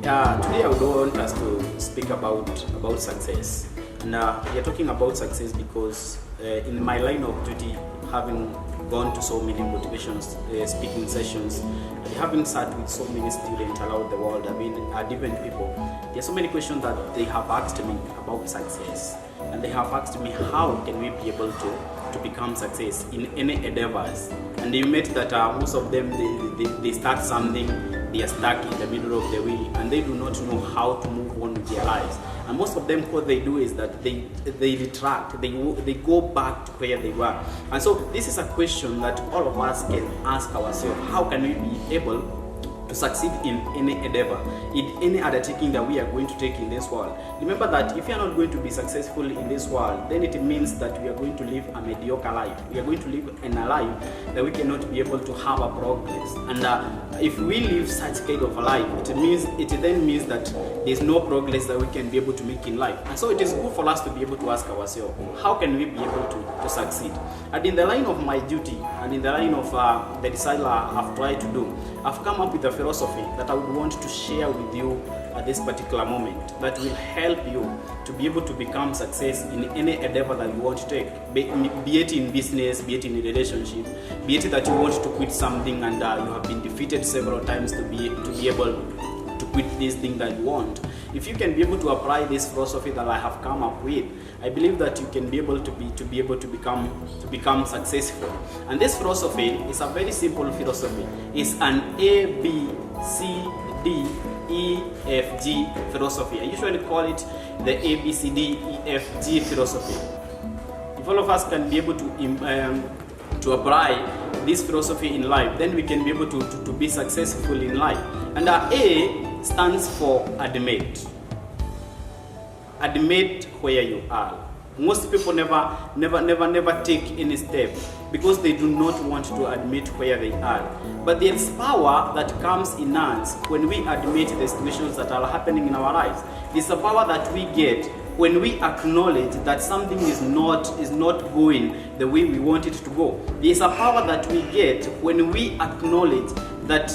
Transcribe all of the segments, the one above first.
Today I would want us to speak about success. And we are talking about success because in my line of duty, having gone to so many motivations speaking sessions, and having sat with so many students around the world, different people, there are so many questions that they have asked me about success. And they have asked me, how can we be able to become success in any endeavors? And they met that most of them, they start something, they are stuck in the middle of the wheel, and they do not know how to move on with their lives. And most of them, what they do is that they retract, they go back to where they were. And so this is a question that all of us can ask ourselves: how can we be able to succeed in any endeavor, in any undertaking that we are going to take in this world? Remember that if you are not going to be successful in this world, then it means that we are going to live a mediocre life. We are going to live in a life that we cannot be able to have a progress. And if we live such kind of a life, it then means that there is no progress that we can be able to make in life. And so it is good for us to be able to ask ourselves, how can we be able to succeed? And in the line of my duty, and in the line of the design I have tried to do, I've come up with a philosophy that I would want to share with you at this particular moment, that will help you to be able to become success in any endeavor that you want to take, be it in business, be it in a relationship, be it that you want to quit something and you have been defeated several times to be able to quit this thing that you want. If you can be able to apply this philosophy that I have come up with, I believe that you can be able to become successful. And this philosophy is a very simple philosophy. It's an A, B, C, D, E, F, G philosophy. I usually call it the A, B, C, D, E, F, G philosophy. If all of us can be able to apply this philosophy in life, then we can be able to be successful in life. And A stands for admit. Admit where you are. Most people never take any step because they do not want to admit where they are. But there is power that comes in us when we admit the situations that are happening in our lives. It's a power that we get when we acknowledge that something is not going the way we want it to go. There's a power that we get when we acknowledge that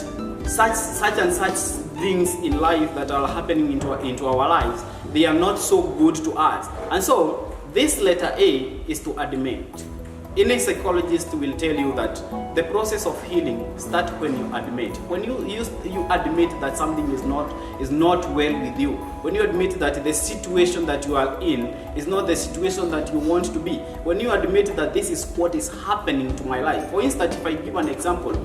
such and such things in life that are happening into our lives, they are not so good to us. And so this letter A is to admit. Any psychologist will tell you that the process of healing starts when you admit. When you admit that something is not well with you. When you admit that the situation that you are in is not the situation that you want to be. When you admit that this is what is happening to my life. For instance, if I give an example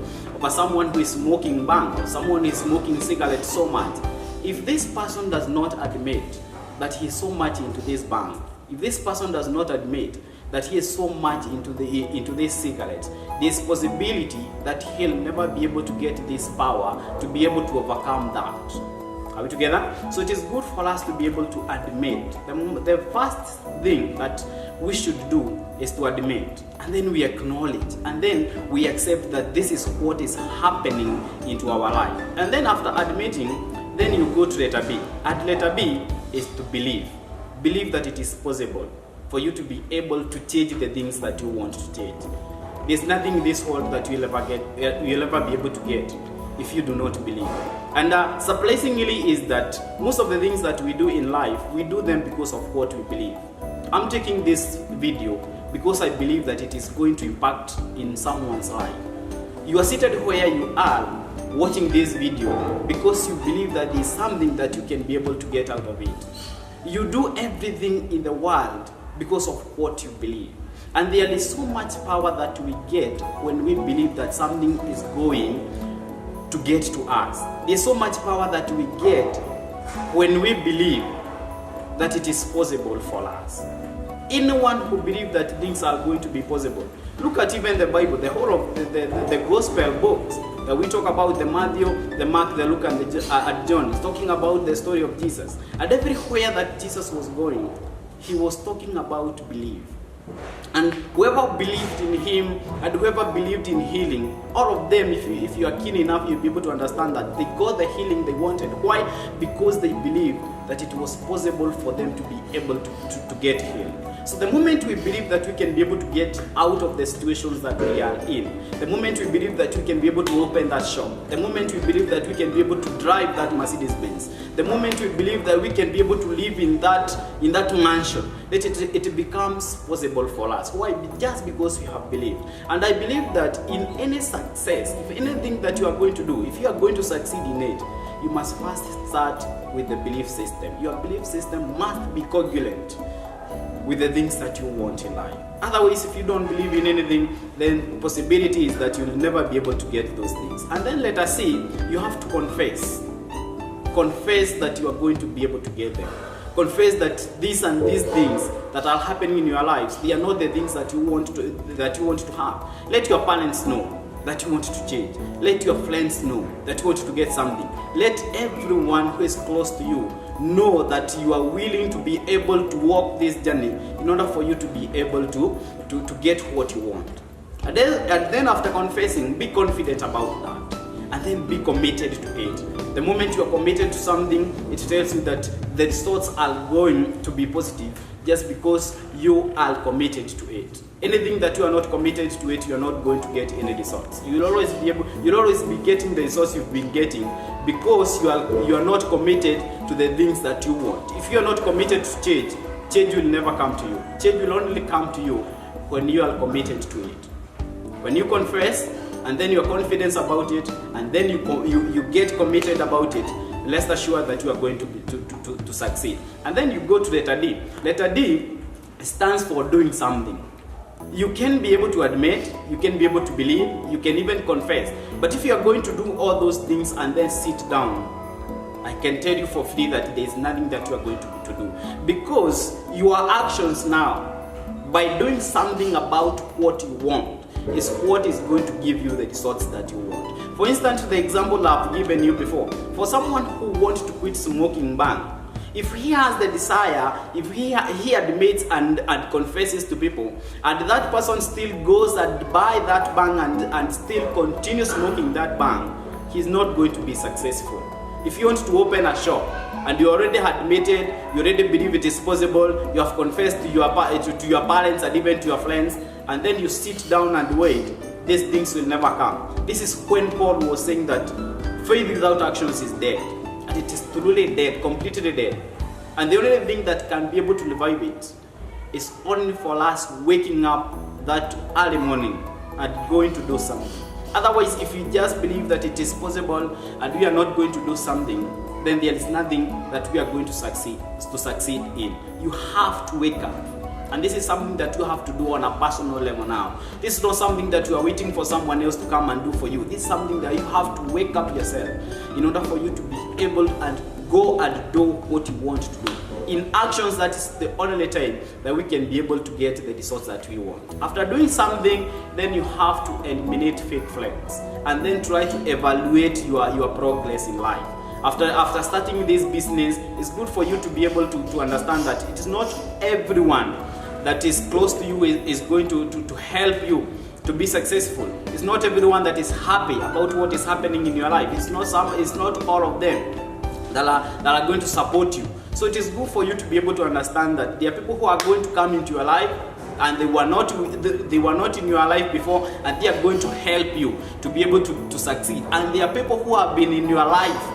of someone who is smoking bang, or someone who is smoking cigarettes so much, if this person does not admit that he is so much into this bang, if this person does not admit that he is so much into this cigarette, there's possibility that he'll never be able to get this power to be able to overcome that. Are we together? So it is good for us to be able to admit. The first thing that we should do is to admit, and then we acknowledge, and then we accept that this is what is happening into our life. And then after admitting, then you go to letter B. And letter B is to believe. Believe that it is possible for you to be able to change the things that you want to change. There's nothing in this world that you'll ever be able to get if you do not believe. And surprisingly is that most of the things that we do in life, we do them because of what we believe. I'm taking this video because I believe that it is going to impact in someone's life. You are seated where you are watching this video because you believe that there is something that you can be able to get out of it. You do everything in the world because of what you believe. And there is so much power that we get when we believe that something is going to get to us. There's so much power that we get when we believe that it is possible for us. Anyone who believes that things are going to be possible. Look at even the Bible, the whole of the gospel books that we talk about, the Matthew, the Mark, the Luke, and the John. It's talking about the story of Jesus. And everywhere that Jesus was going, he was talking about belief. And whoever believed in him and whoever believed in healing, all of them, if you are keen enough, you'll be able to understand that they got the healing they wanted. Why? Because they believed that it was possible for them to be able to get healed. So the moment we believe that we can be able to get out of the situations that we are in, the moment we believe that we can be able to open that shop, the moment we believe that we can be able to drive that Mercedes-Benz, the moment we believe that we can be able to live in that mansion, that it becomes possible for us. Why? Just because we have believed. And I believe that in any success, if anything that you are going to do, if you are going to succeed in it, you must first start with the belief system. Your belief system must be congruent with the things that you want in life. Otherwise, if you don't believe in anything, then the possibility is that you'll never be able to get those things. And then let us see, you have to confess. Confess that you are going to be able to get them. Confess that these and these things that are happening in your lives, they are not the things that you want to have. Let your parents know that you want to change. Let your friends know that you want to get something. Let everyone who is close to you know that you are willing to be able to walk this journey in order for you to be able to get what you want. And then after confessing, be confident about that. And then be committed to it. The moment you are committed to something, it tells you that the results are going to be positive just because you are committed to it. Anything that you are not committed to it, you are not going to get any results. You'll always be getting the results you've been getting because you are not committed to the things that you want. If you are not committed to change, change will never come to you. Change will only come to you when you are committed to it. When you confess, and then you are confident about it, and then you get committed about it, rest assured that you are going to succeed. And then you go to letter D. Letter D stands for doing something. You can be able to admit, you can be able to believe, you can even confess. But if you are going to do all those things and then sit down, I can tell you for free that there is nothing that you are going to do. Because your actions now, by doing something about what you want, is what is going to give you the results that you want. For instance, the example I've given you before, for someone who wants to quit smoking bang, if he has the desire, if he admits and confesses to people, and that person still goes and buy that bang and still continues smoking that bang, he's not going to be successful. If you want to open a shop and you already admitted, you already believe it is possible, you have confessed to your parents and even to your friends, and then you sit down and wait, these things will never come. This is when Paul was saying that faith without actions is dead. And it is truly dead, completely dead. And the only thing that can be able to revive it is only for us waking up that early morning and going to do something. Otherwise, if you just believe that it is possible and we are not going to do something, then there is nothing that we are going to succeed in. You have to wake up. And this is something that you have to do on a personal level now. This is not something that you are waiting for someone else to come and do for you. This is something that you have to wake up yourself in order for you to be able and go and do what you want to do. In actions, that is the only time that we can be able to get the results that we want. After doing something, then you have to eliminate fake flags and then try to evaluate your progress in life. After starting this business, it's good for you to be able to understand that it is not everyone that is close to you is going to help you to be successful. It's not everyone that is happy about what is happening in your life. It's not all of them that are going to support you. So it is good for you to be able to understand that there are people who are going to come into your life and they were not in your life before, and they are going to help you to be able to succeed. And there are people who have been in your life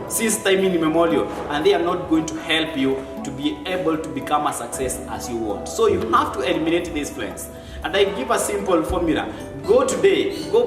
since time immemorial, and they are not going to help you to be able to become a success as you want. So you have to eliminate these friends. And I give a simple formula. Go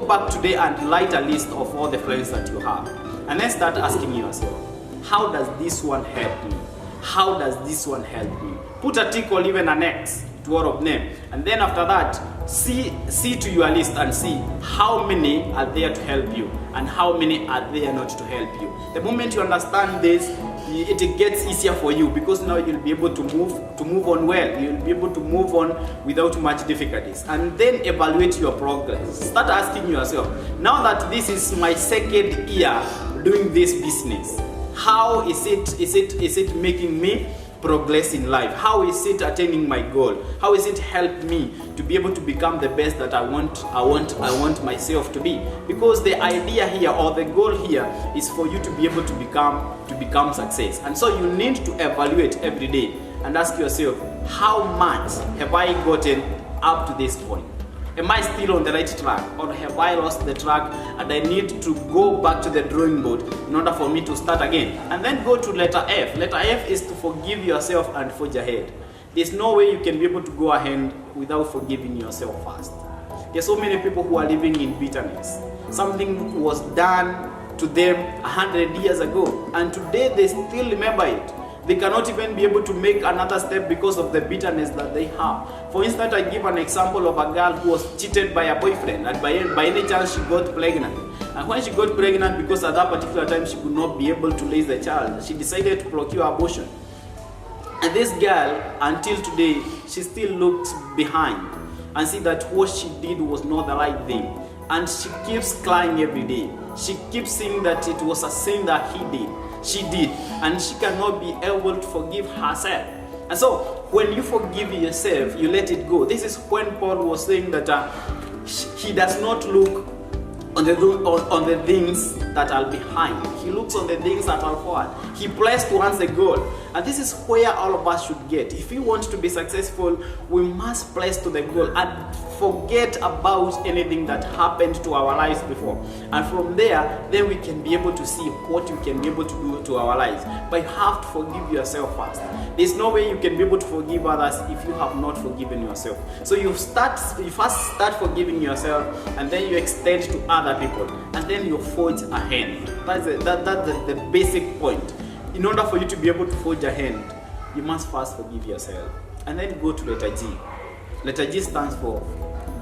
back today and write a list of all the friends that you have. And then start asking yourself, how does this one help me? How does this one help me? Put a tick or even an X to all of them. And then after that, see to your list and see how many are there to help you and how many are there not to help you. The moment you understand this, it gets easier for you, because now you'll be able to move on well. You'll be able to move on without much difficulties. And then evaluate your progress. Start asking yourself, now that this is my second year doing this business, how is it making me progress in life? How is it attaining my goal? How is it help me to be able to become the best that I want myself to be? Because the idea here, or the goal here, is for you to be able to become success. And so you need to evaluate every day and ask yourself, how much have I gotten up to this point? Am I still on the right track, or have I lost the track and I need to go back to the drawing board in order for me to start again? And then go to letter F. Letter F is to forgive yourself and forge ahead. There's no way you can be able to go ahead without forgiving yourself first. There's so many people who are living in bitterness. Something was done to them 100 years ago, and today they still remember it. They cannot even be able to make another step because of the bitterness that they have. For instance, I give an example of a girl who was cheated by a boyfriend, and by any chance she got pregnant. And when she got pregnant, because at that particular time she could not be able to raise the child, she decided to procure abortion. And this girl, until today, she still looks behind and see that what she did was not the right thing. And she keeps crying every day. She keeps saying that it was a sin that she did, and she cannot be able to forgive herself. And so when you forgive yourself, you let it go. This is when Paul was saying that he does not look on the things that are behind. He looks on the things that are forward. He plays towards the goal. And this is where all of us should get. If we want to be successful, we must place to the goal and forget about anything that happened to our lives before. And from there, then we can be able to see what you can be able to do to our lives. But you have to forgive yourself first. There's no way you can be able to forgive others if you have not forgiven yourself. So you first start forgiving yourself, and then you extend to other people, and then you forge ahead. That's the basic point. In order for you to be able to forge ahead, you must first forgive yourself, and then go to letter G. Letter G stands for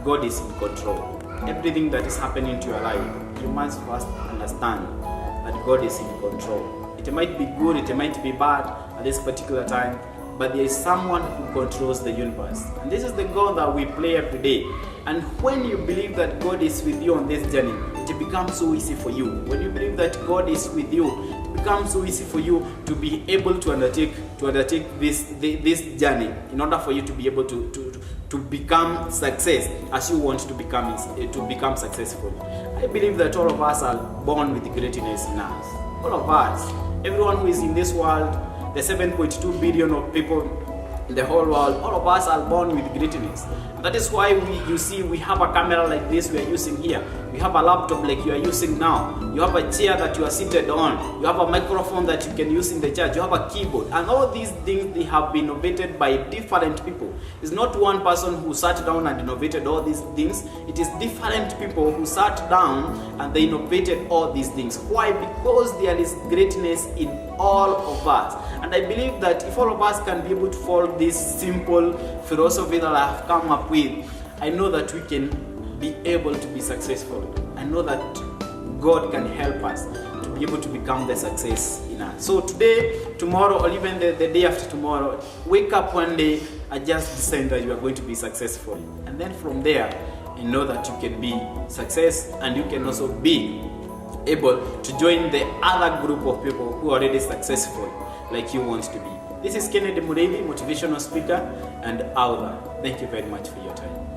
God is in control. Everything that is happening to your life, you must first understand that God is in control. It might be good, it might be bad at this particular time, but there is someone who controls the universe. And this is the God that we play every day. And when you believe that God is with you on this journey, it becomes so easy for you. When you believe that God is with you, it becomes so easy for you to be able to undertake this journey in order for you to be able to become success as you want to become successful. I believe that all of us are born with greatness in us. All of us, everyone who is in this world, the 7.2 billion of people in the whole world, all of us are born with greatness. That is why we have a camera like this we are using here. We have a laptop like you are using now. You have a chair that you are seated on. You have a microphone that you can use in the church. You have a keyboard. And all these things, they have been innovated by different people. It's not one person who sat down and innovated all these things. It is different people who sat down and they innovated all these things. Why? Because there is greatness in all of us. And I believe that if all of us can be able to follow this simple philosophy that I have come up with, I know that we can be able to be successful. I know that God can help us to be able to become the success in us. So today, tomorrow, or even the day after tomorrow, wake up one day and just decide that you are going to be successful. And then from there, you know that you can be success, and you can also be able to join the other group of people who are already successful like you want to be. This is Mureithi, motivational speaker and author. Thank you very much for your time.